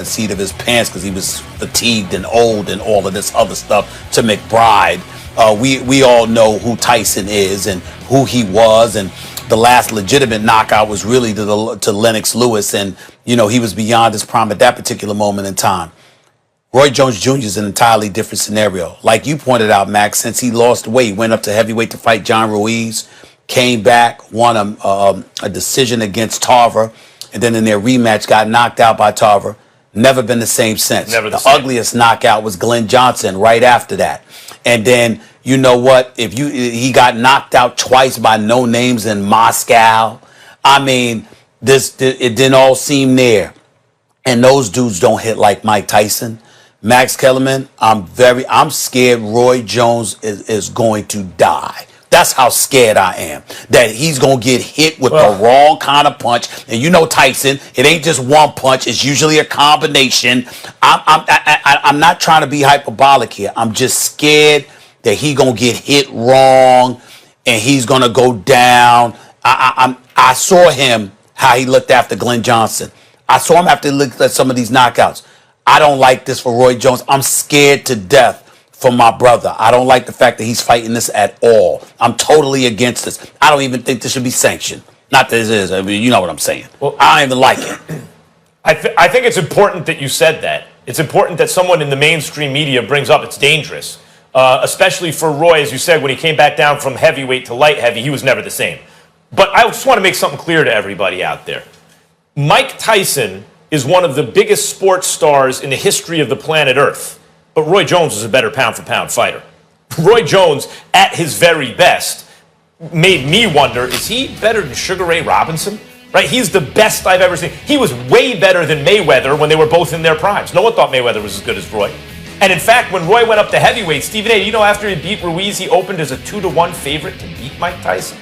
the seat of his pants because he was fatigued and old and all of this other stuff to McBride. We all know who Tyson is and who he was, and the last legitimate knockout was really to Lennox Lewis, and he was beyond his prime at that particular moment in time. Roy Jones Jr. is an entirely different scenario. Like you pointed out, Max, since he lost weight, went up to heavyweight to fight John Ruiz, came back, won a decision against Tarver, and then in their rematch got knocked out by Tarver. Never been the same since. Never the ugliest knockout was Glenn Johnson right after that. And then, you know what? He got knocked out twice by no names in Moscow. I mean, it didn't all seem there. And those dudes don't hit like Mike Tyson. Max Kellerman, I'm scared Roy Jones is going to die. That's how scared I am, that he's going to get hit with the wrong kind of punch. And Tyson, it ain't just one punch. It's usually a combination. I'm not trying to be hyperbolic here. I'm just scared that he's going to get hit wrong and he's going to go down. I saw him, how he looked after Glenn Johnson. I saw him after he looked at some of these knockouts. I don't like this for Roy Jones. I'm scared to death for my brother. I don't like the fact that he's fighting this at all. I'm totally against this. I don't even think this should be sanctioned. Not that it is. I mean, you know what I'm saying. Well, I don't even like it. I think it's important that you said that. It's important that someone in the mainstream media brings up it's dangerous, especially for Roy, as you said, when he came back down from heavyweight to light heavy, he was never the same. But I just want to make something clear to everybody out there. Mike Tyson is one of the biggest sports stars in the history of the planet Earth. But Roy Jones is a better pound-for-pound fighter. Roy Jones, at his very best, made me wonder, is he better than Sugar Ray Robinson? Right? He's the best I've ever seen. He was way better than Mayweather when they were both in their primes. No one thought Mayweather was as good as Roy. And in fact, when Roy went up to heavyweight, Stephen A., after he beat Ruiz, he opened as a 2-1 favorite to beat Mike Tyson.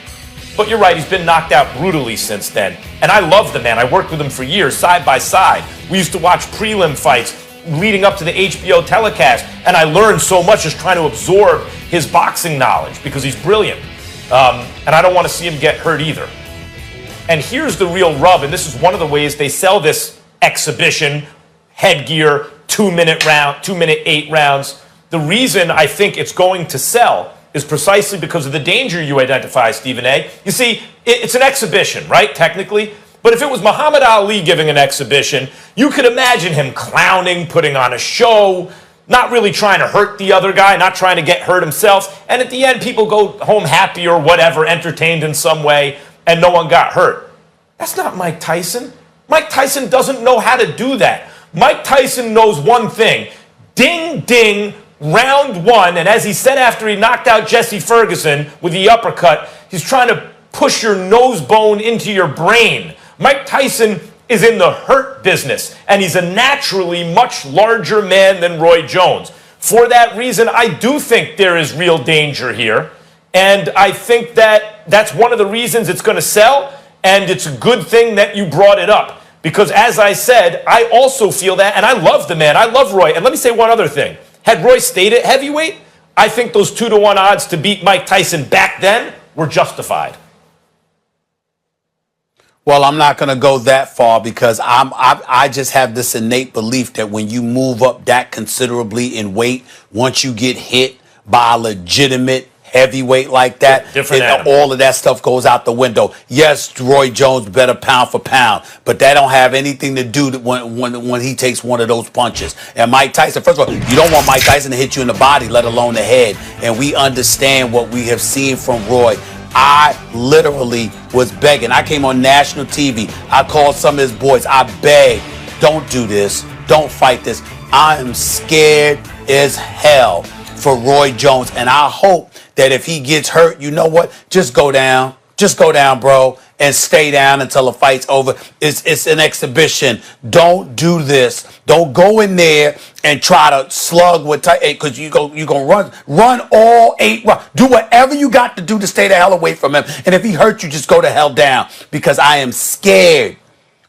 But you're right, he's been knocked out brutally since then. And I love the man. I worked with him for years, side by side. We used to watch prelim fights leading up to the HBO telecast, and I learned so much just trying to absorb his boxing knowledge because he's brilliant. And I don't want to see him get hurt either. And here's the real rub, and this is one of the ways they sell this exhibition, headgear, 2-minute 8 rounds. The reason I think it's going to sell is precisely because of the danger you identify, Stephen A. You see, it's an exhibition, right, technically? But if it was Muhammad Ali giving an exhibition, you could imagine him clowning, putting on a show, not really trying to hurt the other guy, not trying to get hurt himself. And at the end, people go home happy or whatever, entertained in some way, and no one got hurt. That's not Mike Tyson. Mike Tyson doesn't know how to do that. Mike Tyson knows one thing. Ding, ding, round one. And as he said after he knocked out Jesse Ferguson with the uppercut, he's trying to push your nose bone into your brain. Mike Tyson is in the hurt business, and he's a naturally much larger man than Roy Jones. For that reason, I do think there is real danger here, and I think that that's one of the reasons it's going to sell, and it's a good thing that you brought it up, because as I said, I also feel that, and I love the man. I love Roy, and let me say one other thing. Had Roy stayed at heavyweight, I think those 2-1 odds to beat Mike Tyson back then were justified. Well, I'm not going to go that far because I just have this innate belief that when you move up that considerably in weight, once you get hit by a legitimate heavyweight like that, all of that stuff goes out the window. Yes, Roy Jones better pound for pound, but that don't have anything to do when he takes one of those punches. And Mike Tyson, first of all, you don't want Mike Tyson to hit you in the body, let alone the head. And we understand what we have seen from Roy. I literally was begging. I came on national TV. I called some of his boys. I begged, don't do this. Don't fight this. I am scared as hell for Roy Jones. And I hope that if he gets hurt, you know what? Just go down. Just go down, bro, and stay down until the fight's over. It's an exhibition. Don't do this. Don't go in there and try to slug with because you're gonna run all 8 rounds. Do whatever you got to do to stay the hell away from him. And if he hurts you, just go the hell down, because I am scared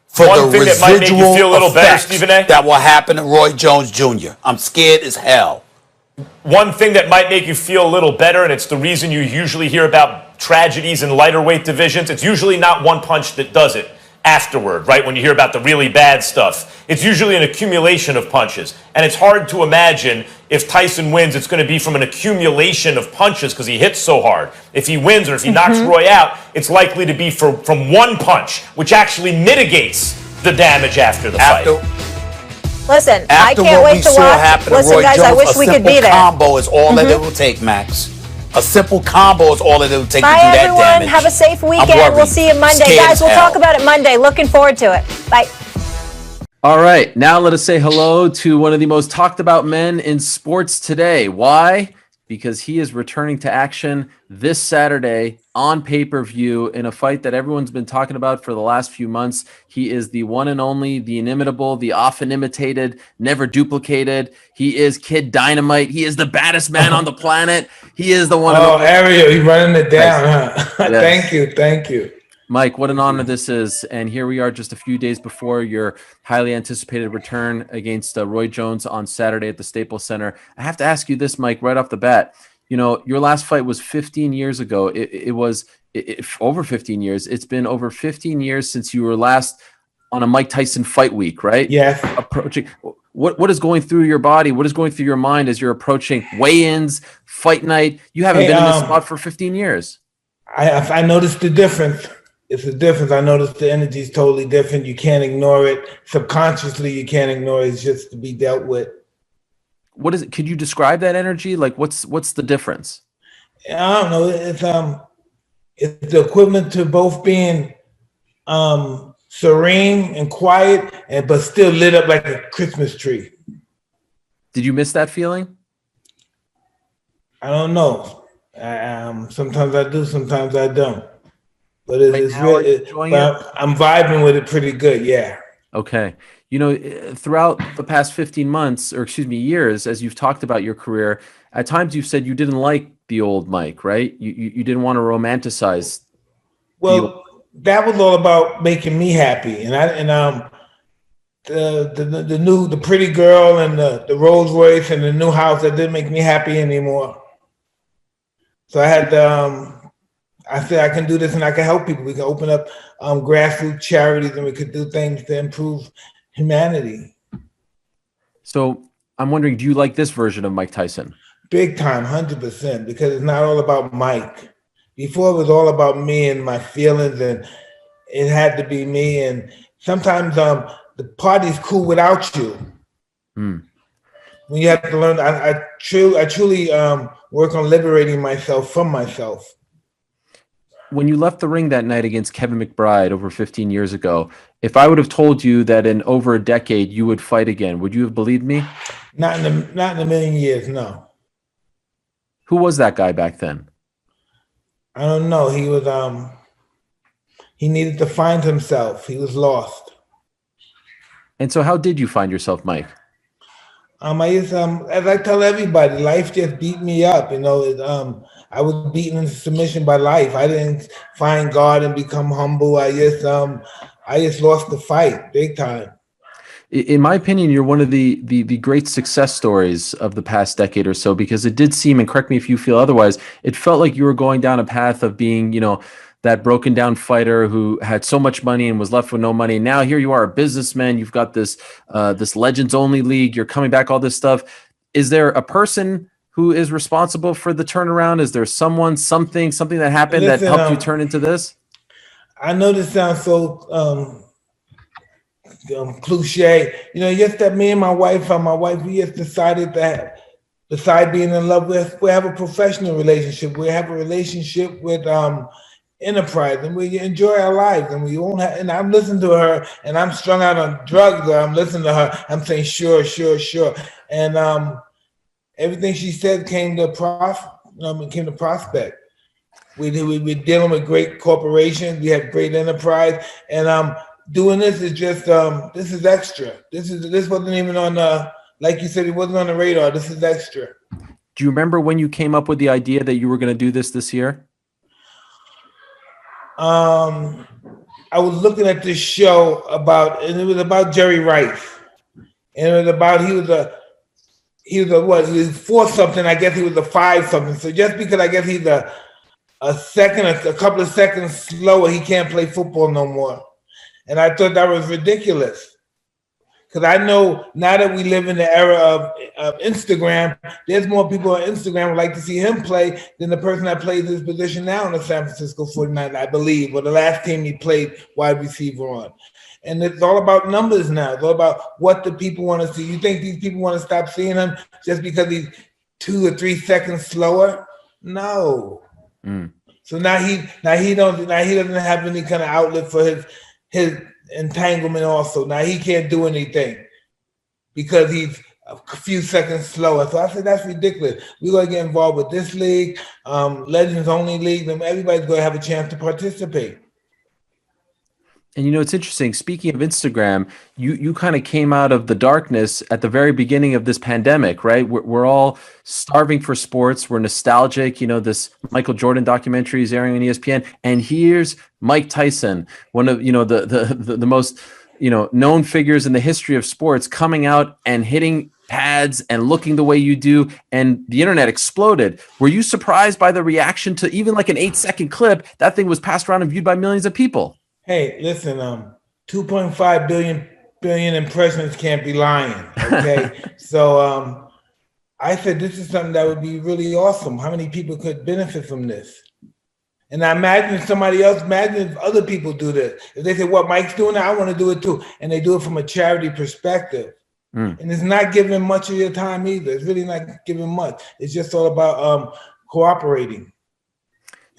for the residual effects that will happen to Roy Jones Jr. I'm scared as hell. One thing that might make you feel a little better, and it's the reason you usually hear about tragedies in lighter weight divisions, it's usually not one punch that does it. afterward, right? When you hear about the really bad stuff, it's usually an accumulation of punches. And it's hard to imagine if Tyson wins, it's going to be from an accumulation of punches because he hits so hard. If he wins or if he knocks Roy out, it's likely to be from one punch, which actually mitigates the damage after the fight. Listen, I After can't what wait we to saw watch. happen to Listen, Roy guys, Jones, I wish we could be there. A simple combo is all that it will take, Max. A simple combo is all that it will take to do Bye, that everyone. damage. Have a safe I'm weekend. worried. We'll see you Monday. Scared Guys, as we'll hell. talk about it Monday. Looking forward to it. Bye. All right, now let us say hello to one of the most talked about men in sports today. Why? Because he is returning to action this Saturday on pay-per-view in a fight that everyone's been talking about for the last few months. He is the one and only, the inimitable, the often imitated, never duplicated. He is Kid Dynamite. He is the baddest man on the planet. He is the one and only. Ariel, you're running it down, huh? Yes. Thank you. Mike, what an honor this is. And here we are just a few days before your highly anticipated return against Roy Jones on Saturday at the Staples Center. I have to ask you this, Mike, right off the bat. You know, your last fight was 15 years ago. It was over 15 years. It's been over 15 years since you were last on a Mike Tyson fight week, right? Yes. Approaching. What is going through your body? What is going through your mind as you're approaching weigh-ins, fight night? You haven't been in this spot for 15 years. I noticed the difference. It's a difference. I noticed the energy is totally different. You can't ignore it. Subconsciously, you can't ignore it. It's just to be dealt with. What is it? Could you describe that energy? Like, what's the difference? I don't know. It's the equivalent to both being serene and quiet, but still lit up like a Christmas tree. Did you miss that feeling? I don't know. Sometimes I do, sometimes I don't. But it's really, I'm vibing with it pretty good, yeah. Okay. You know, throughout the past 15 months, or excuse me, years, as you've talked about your career, at times you've said you didn't like the old Mike, right? You didn't want to romanticize. Well, that was all about making me happy, and the pretty girl and the Rolls Royce and the new house, that didn't make me happy anymore. So I had I said I can do this and I can help people. We can open up grassroots charities and we could do things to improve humanity. So I'm wondering, do you like this version of Mike Tyson? Big time, 100%, because it's not all about Mike. Before it was all about me and my feelings, and it had to be me. And sometimes the party's cool without you. When you have to learn, I truly work on liberating myself from myself. When you left the ring that night against Kevin McBride over 15 years ago, if I would have told you that in over a decade you would fight again, would you have believed me? Not in a million years, no. Who was that guy back then? I don't know. He was he needed to find himself. He was lost. And so how did you find yourself, Mike? I used as I tell everybody, life just beat me up. You know, I was beaten into submission by life. I didn't find God and become humble. I just lost the fight big time. In my opinion, you're one of the great success stories of the past decade or so, because it did seem, and correct me if you feel otherwise, it felt like you were going down a path of being, you know, that broken down fighter who had so much money and was left with no money. Now here you are, a businessman. You've got this this Legends Only League. You're coming back, all this stuff. Is there a person who is responsible for the turnaround? Is there someone, something that happened that helped you turn into this? I know this sounds so cliche. You know, just that me and my wife, we just decided that beside being in love with, we have a professional relationship. We have a relationship with enterprise, and we enjoy our lives, and we won't have, and I'm listening to her, and I'm strung out on drugs, or I'm listening to her, I'm saying sure, and everything she said came to prospect. We're dealing with great corporations, we have great enterprise, and doing this is just this is extra. This wasn't even on like you said, it wasn't on the radar. This is extra. Do you remember when you came up with the idea that you were going to do this year? I was looking at this show and it was about Jerry Rice, and it was about he was a 4 something. I guess he was a 5 something. So just because I guess he's a couple of seconds slower, he can't play football no more. And I thought that was ridiculous. Because I know now that we live in the era of Instagram, there's more people on Instagram who would like to see him play than the person that plays his position now in the San Francisco 49ers, I believe, or the last team he played wide receiver on. And it's all about numbers now. It's all about what the people want to see. You think these people want to stop seeing him just because he's 2 or 3 seconds slower? No. So now he doesn't have any kind of outlet for his entanglement also. Now he can't do anything because he's a few seconds slower. So I said, that's ridiculous. We're going to get involved with this league, Legends Only League, and everybody's going to have a chance to participate. And it's interesting. Speaking of Instagram, you kind of came out of the darkness at the very beginning of this pandemic, right? We're all starving for sports. We're nostalgic. This Michael Jordan documentary is airing on ESPN, and here's Mike Tyson, one of the most known figures in the history of sports, coming out and hitting pads and looking the way you do, and the internet exploded. Were you surprised by the reaction to even like an 8-second clip? That thing was passed around and viewed by millions of people. Hey, listen, 2.5 billion impressions can't be lying, okay? So I said this is something that would be really awesome. How many people could benefit from this? And I imagine if other people do this. If they say, what, Mike's doing it, I want to do it too. And they do it from a charity perspective. And it's not giving much of your time either. It's really not giving much. It's just all about cooperating.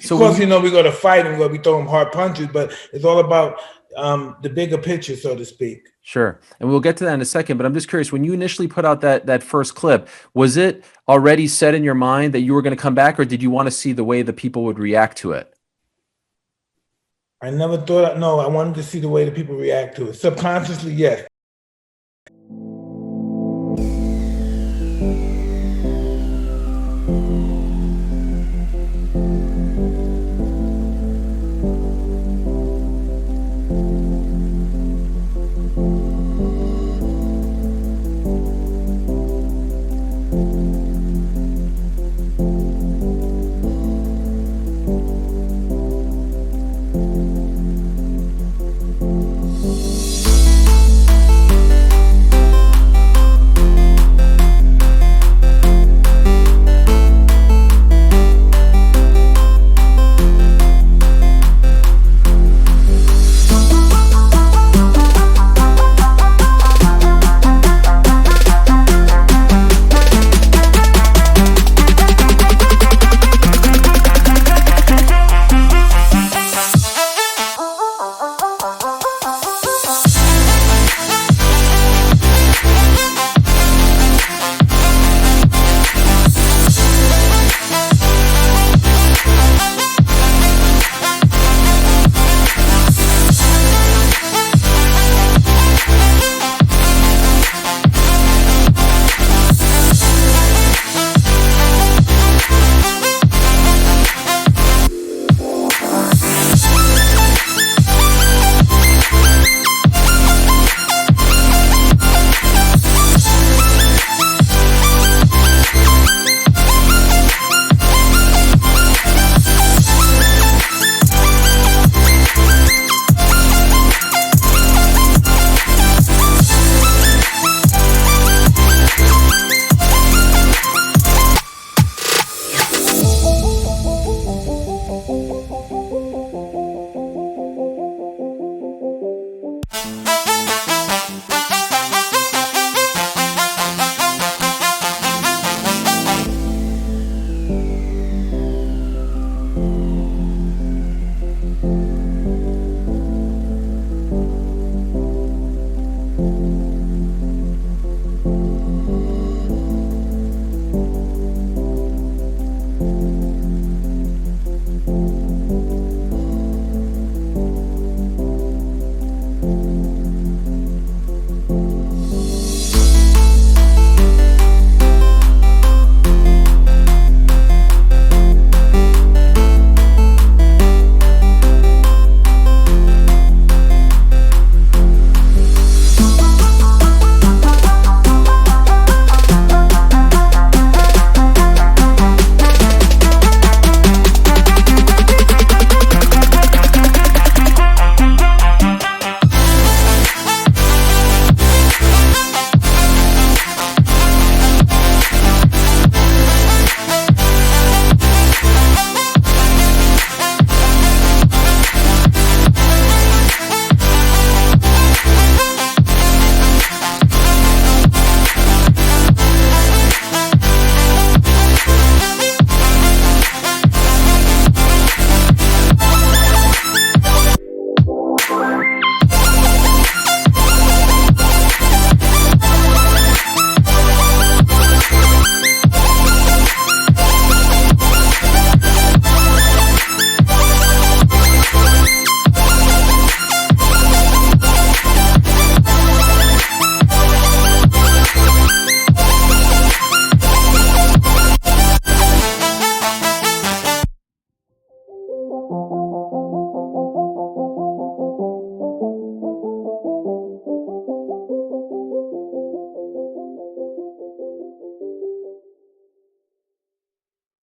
So of course, we're going to fight and we're going to be throwing hard punches, but it's all about the bigger picture, so to speak. Sure. And we'll get to that in a second, but I'm just curious, when you initially put out that first clip, was it already set in your mind that you were going to come back, or did you want to see the way the people would react to it? I never thought, no, I wanted to see the way the people react to it. Subconsciously, yes.